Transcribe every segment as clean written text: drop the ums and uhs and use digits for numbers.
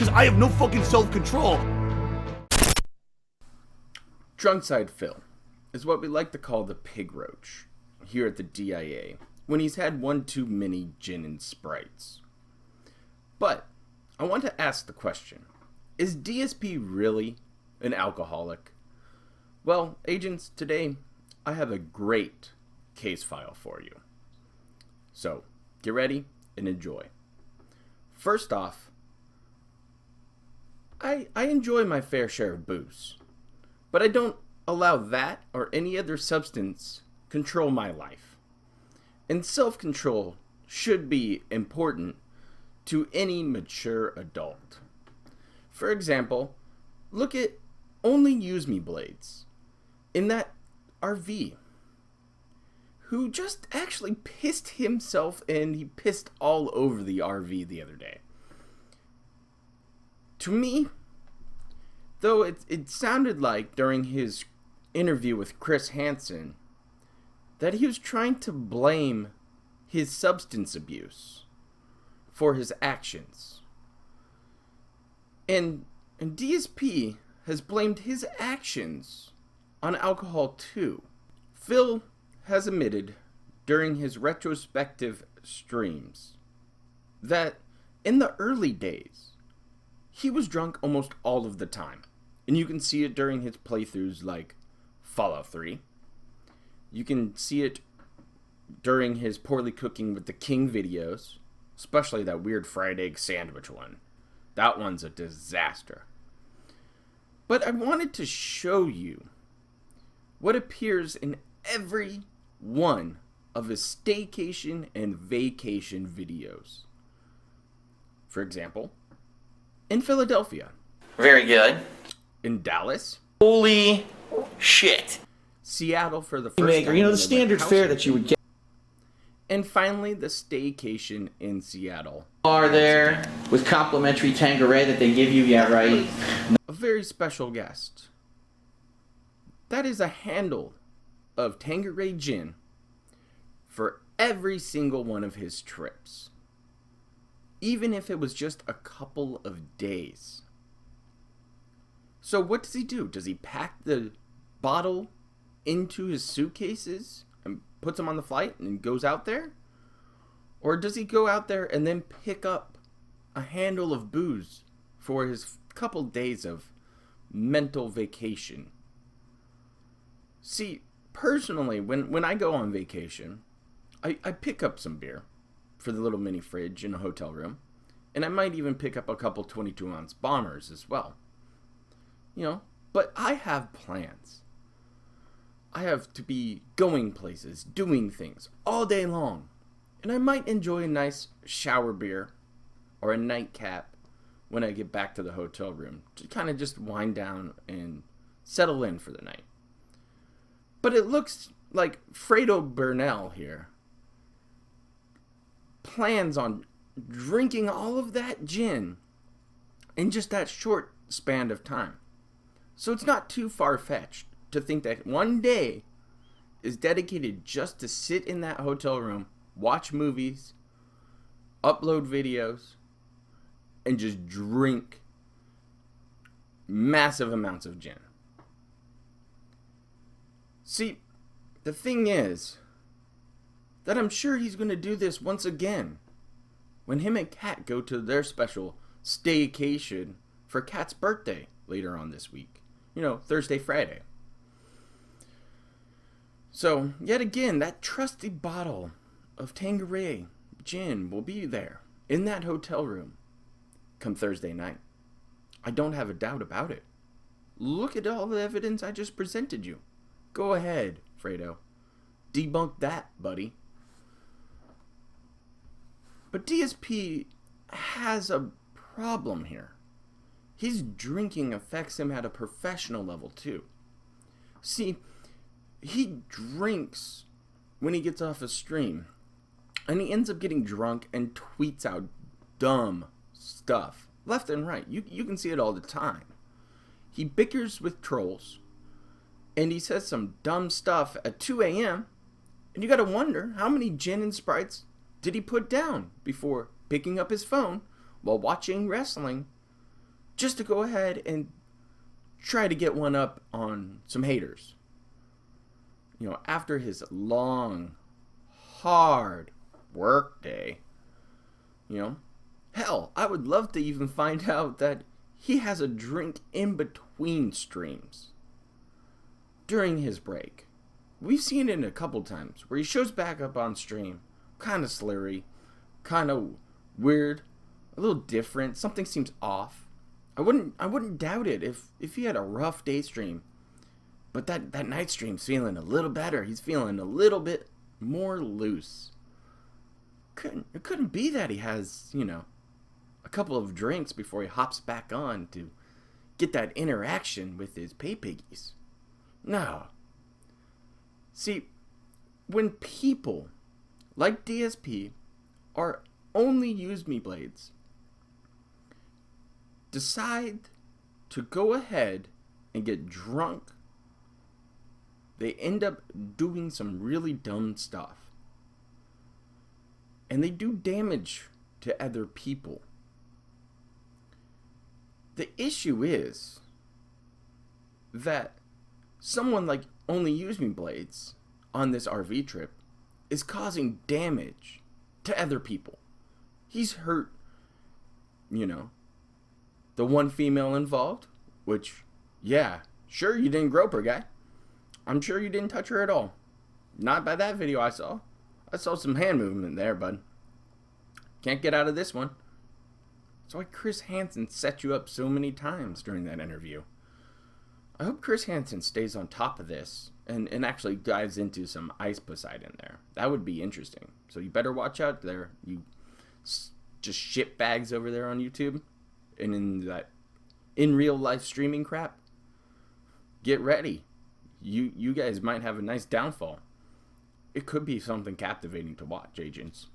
because I have no fucking self-control. Drunkside Phil is what we like to call the Pig Roach here at the DIA when he's had one too many gin and sprites. But I want to ask the question, is DSP really an alcoholic? Well, agents, today I have a great case file for you. So, get ready and enjoy. First off, I enjoy my fair share of booze, but I don't allow that or any other substance control my life. And self-control should be important to any mature adult. For example, look at Only Use Me Blades in that RV, who just actually pissed himself and he pissed all over the RV the other day. To me, though it sounded like during his interview with Chris Hansen that he was trying to blame his substance abuse for his actions. And DSP has blamed his actions on alcohol too. Phil has admitted during his retrospective streams that in the early days, he was drunk almost all of the time. And you can see it during his playthroughs like Fallout 3. You can see it during his poorly cooking with the King videos, especially that weird fried egg sandwich one. That one's a disaster. But I wanted to show you what appears in every one of his staycation and vacation videos. For example, in Philadelphia. Very good. In Dallas. Holy shit. Seattle for the first Maker, time. you know, the standard fare that you would get. And finally, the staycation in Seattle. Are there with complimentary Tanqueray that they give you? Yeah, right. A very special guest. That is a handle of Tanqueray gin for every single one of his trips. Even if it was just a couple of days. So what does he do? Does he pack the bottle into his suitcases and puts them on the flight and goes out there? Or does he go out there and then pick up a handle of booze for his couple days of mental vacation? See, personally, when I go on vacation, I pick up some beer for the little mini fridge in a hotel room. And I might even pick up a couple 22-ounce bombers as well. You know, but I have plans. I have to be going places, doing things all day long. And I might enjoy a nice shower beer or a nightcap when I get back to the hotel room to kind of just wind down and settle in for the night. But it looks like Fredo Burnell here plans on drinking all of that gin in just that short span of time. So it's not too far-fetched to think that one day is dedicated just to sit in that hotel room, watch movies, upload videos, and just drink massive amounts of gin. See, the thing is that I'm sure he's going to do this once again when him and Kat go to their special staycation for Kat's birthday later on this week. You know, Thursday, Friday. So, yet again, that trusty bottle of Tanqueray gin will be there in that hotel room come Thursday night. I don't have a doubt about it. Look at all the evidence I just presented you. Go ahead, Fredo. Debunk that, buddy. But DSP has a problem here. His drinking affects him at a professional level too. See, he drinks when he gets off a stream, and he ends up getting drunk and tweets out dumb stuff left and right. You can see it all the time. He bickers with trolls, and he says some dumb stuff at 2 a.m., and you gotta wonder how many gin and sprites did he put down before picking up his phone while watching wrestling just to go ahead and try to get one up on some haters. You know, after his long, hard work day, you know, hell, I would love to even find out that he has a drink in between streams during his break. We've seen it a couple times where he shows back up on stream, kind of slurry, kind of weird, a little different. Something seems off. I wouldn't doubt it if he had a rough day stream, but that night stream's feeling a little better. He's feeling a little bit more loose. It couldn't be that he has, you know, a couple of drinks before he hops back on to get that interaction with his pay piggies. No. See, when people like DSP or only use me blades decide to go ahead and get drunk, they end up doing some really dumb stuff. And they do damage to other people. The issue is that someone like Only Use Me Blades on this RV trip is causing damage to other people. He's hurt, you know, the one female involved, which, yeah, sure you didn't grope her, guy. I'm sure you didn't touch her at all. Not by that video I saw. I saw some hand movement there, bud. Can't get out of this one. That's why Chris Hansen set you up so many times during that interview. I hope Chris Hansen stays on top of this and actually dives into some Ice Poseidon there. That would be interesting. So you better watch out there, you just shit bags over there on YouTube and in that in real life streaming crap. Get ready. You guys might have a nice downfall. It could be something captivating to watch, agents.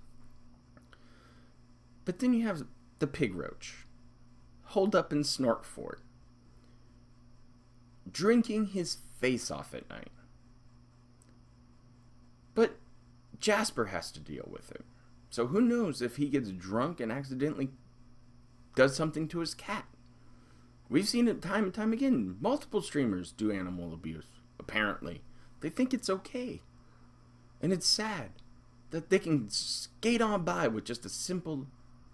But then you have the Pig Roach, holed up in Snort Fort, drinking his face off at night. But Jasper has to deal with it. So who knows if he gets drunk and accidentally does something to his cat. We've seen it time and time again. Multiple streamers do animal abuse, apparently. They think it's okay. And it's sad that they can skate on by with just a simple,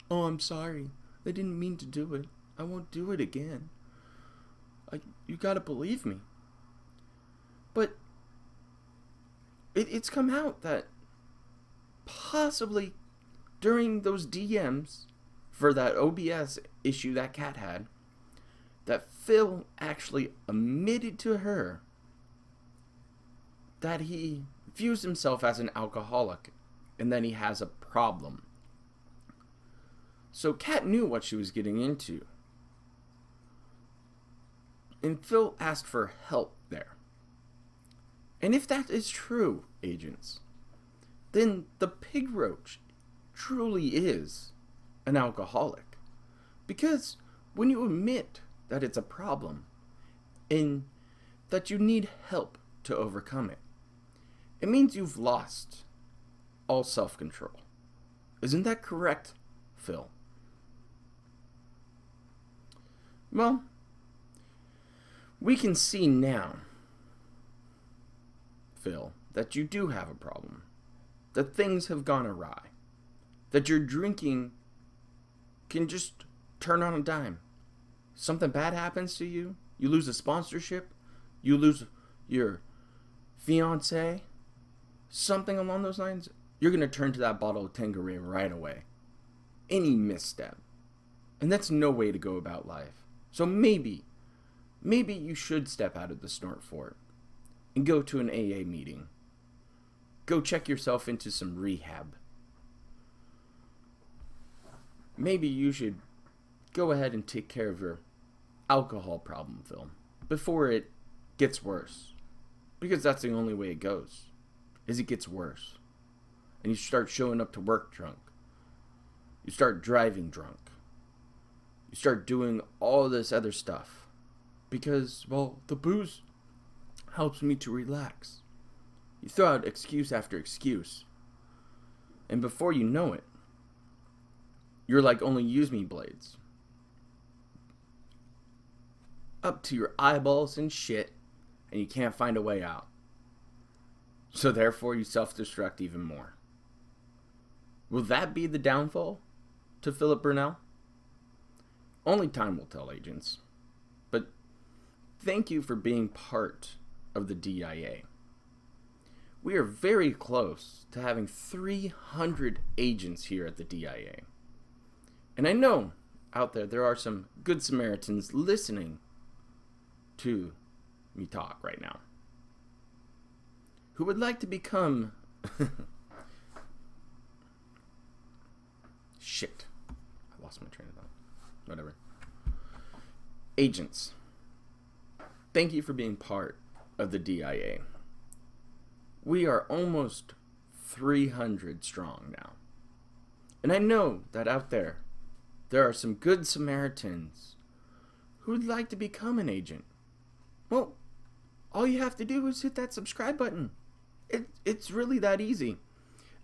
"Oh, I'm sorry. I didn't mean to do it. I won't do it again." You gotta believe me. But it's come out that possibly during those DMs for that OBS issue that cat had, that Phil actually admitted to her that he views himself as an alcoholic and that he has a problem. So Kat knew what she was getting into. And Phil asked for help there. And if that is true, agents, then the Pig Roach truly is an alcoholic. Because when you admit that it's a problem and that you need help to overcome it, it means you've lost all self-control. Isn't that correct, Phil? Well, we can see now, Phil, that you do have a problem. That things have gone awry. That your drinking can just turn on a dime. Something bad happens to you. You lose a sponsorship. You lose your fiance. Something along those lines. You're going to turn to that bottle of Tanqueray right away. Any misstep. And that's no way to go about life. So maybe you should step out of the Snort Fort and go to an AA meeting. Go check yourself into some rehab. Maybe you should go ahead and take care of your alcohol problem, Phil, before it gets worse. Because that's the only way it goes, is it gets worse. And you start showing up to work drunk. You start driving drunk. You start doing all this other stuff. Because, well, the booze helps me to relax. You throw out excuse after excuse. And before you know it, you're like Only Use Me Blades. up to your eyeballs in shit and you can't find a way out. So therefore you self-destruct even more. Will that be the downfall to Philip Burnell? Only time will tell, agents. But thank you for being part of the DIA. We are very close to having 300 agents here at the DIA. And I know out there are some good Samaritans listening to me talk right now who would like to become shit. I lost my train of thought. Whatever. Agents, thank you for being part of the DIA. We are almost 300 strong now. And I know that out there are some good Samaritans who would like to become an agent. Well, all you have to do is hit that subscribe button. It's really that easy.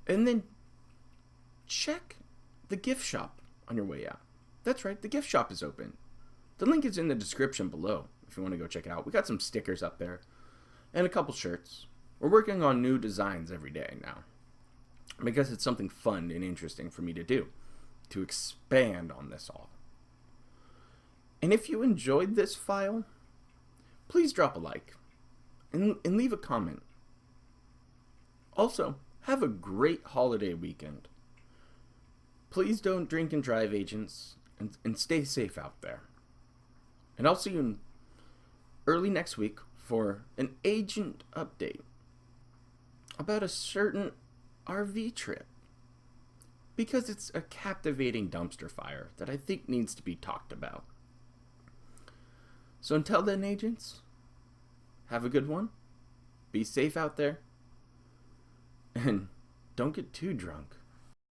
And then check the gift shop on your way out. That's right, the gift shop is open. The link is in the description below if you want to go check it out. We got some stickers up there and a couple shirts. We're working on new designs every day now because it's something fun and interesting for me to do, to expand on this all. And if you enjoyed this file, please drop a like and leave a comment. Also, have a great holiday weekend. Please don't drink and drive, agents, and stay safe out there. And I'll see you in early next week for an agent update about a certain RV trip, because it's a captivating dumpster fire that I think needs to be talked about. So until then, agents, have a good one, be safe out there, and don't get too drunk.